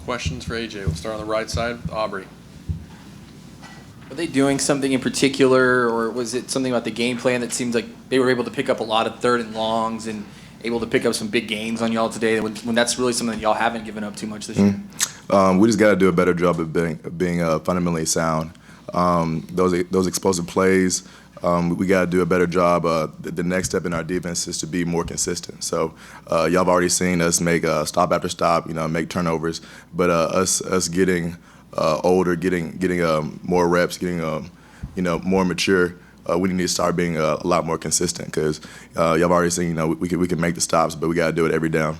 questions for AJ. We'll start on the right side with Aubrey. Were they doing something in particular, or was it something about the game plan that seems like they were able to pick up a lot of third and longs and able to pick up some big gains on y'all today when that's really something that y'all haven't given up too much this year? We just got to do a better job of being fundamentally sound. Those explosive plays, we got to do a better job. The next step in our defense is to be more consistent. So y'all have already seen us make stop after stop, make turnovers. But us getting older, getting more reps, getting more mature, we need to start being a lot more consistent because y'all have already seen we can make the stops, but we got to do it every down.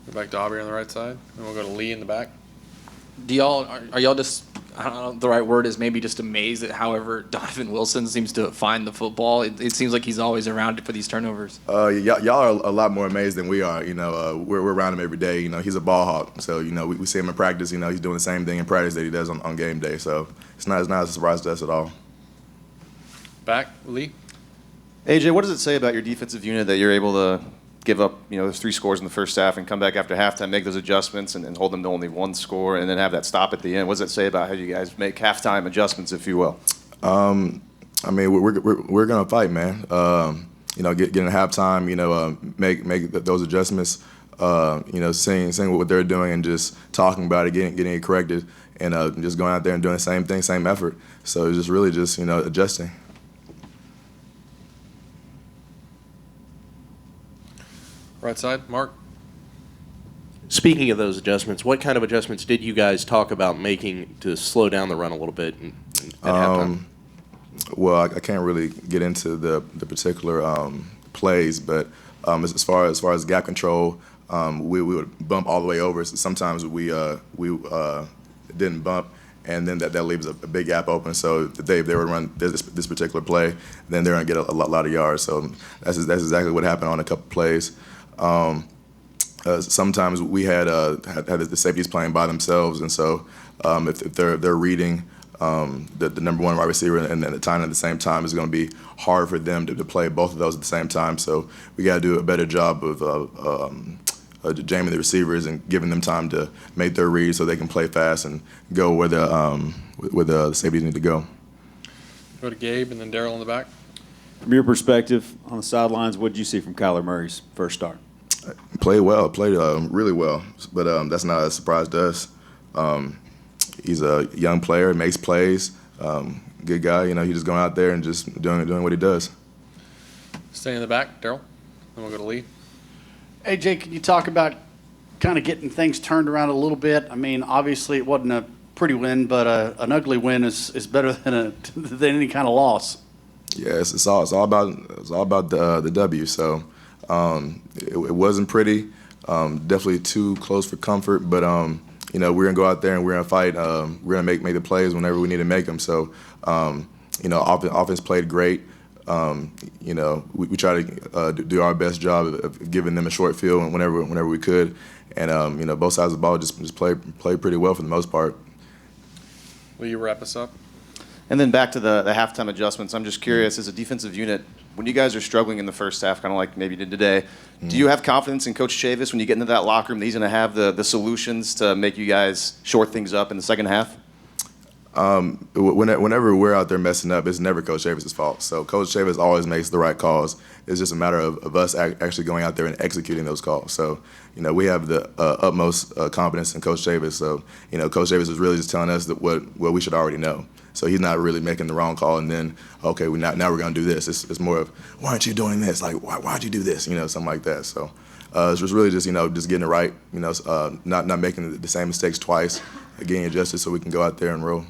Go back to Aubrey on the right side, and we'll go to Lee in the back. Are y'all just, I don't know, the right word is maybe just amazed at however Dontae Wilson seems to find the football? It seems like he's always around for these turnovers. Y'all are a lot more amazed than we are. We're around him every day. He's a ball hawk. So, we see him in practice. He's doing the same thing in practice that he does on game day. So it's not a surprise to us at all. Back, Lee. AJ, what does it say about your defensive unit that you're able to give up, those 3 scores in the first half and come back after halftime, make those adjustments, and hold them to only 1 score, and then have that stop at the end? What does it say about how you guys make halftime adjustments, if you will? We're gonna fight, man. Get in halftime, make those adjustments. Seeing what they're doing and just talking about it, getting it corrected, and just going out there and doing the same thing, same effort. So it's just really just adjusting. Right side, Mark. Speaking of those adjustments, what kind of adjustments did you guys talk about making to slow down the run a little bit at halftime? Well, I can't really get into the particular plays, but as far as gap control, we would bump all the way over. So sometimes we didn't bump, and then that leaves a big gap open. So if they would run this particular play, then they're gonna get a lot of yards. So that's exactly what happened on a couple plays. Sometimes we had the safeties playing by themselves, and so if they're reading the number 1 wide receiver and then the time at the same time, is going to be hard for them to play both of those at the same time. So we got to do a better job of jamming the receivers and giving them time to make their reads so they can play fast and go where the safeties need to go. Go to Gabe and then Daryl in the back. From your perspective on the sidelines, what did you see from Kyler Murray's first start? Played really well, but that's not a surprise to us. He's a young player, makes plays, good guy. He's just going out there and just doing what he does. Stay in the back, Daryl. Then we'll go to Lee. AJ, can you talk about kind of getting things turned around a little bit? I mean, obviously it wasn't a pretty win, but an ugly win is better than any kind of loss. Yeah, it's all about the W. So it wasn't pretty. Definitely too close for comfort, but we're gonna go out there and we're gonna fight. We're gonna make the plays whenever we need to make them. So offense played great. We try to do our best job of giving them a short field whenever we could, and both sides of the ball just played pretty well for the most part. Will you wrap us up? And then back to the halftime adjustments. I'm just curious, as a defensive unit, when you guys are struggling in the first half, kind of like maybe you did today, do you have confidence in Coach Chavis when you get into that locker room that he's going to have the solutions to make you guys short things up in the second half? Whenever we're out there messing up, it's never Coach Chavis' fault. So Coach Chavis always makes the right calls. It's just a matter of us actually going out there and executing those calls. So, we have the utmost confidence in Coach Chavis. So, Coach Chavis is really just telling us that what we should already know. So he's not really making the wrong call and then, okay, now we're going to do this. It's more of, why aren't you doing this? Like, why'd you do this? Something like that. So it's just really just getting it right, not making the same mistakes twice, getting adjusted so we can go out there and roll.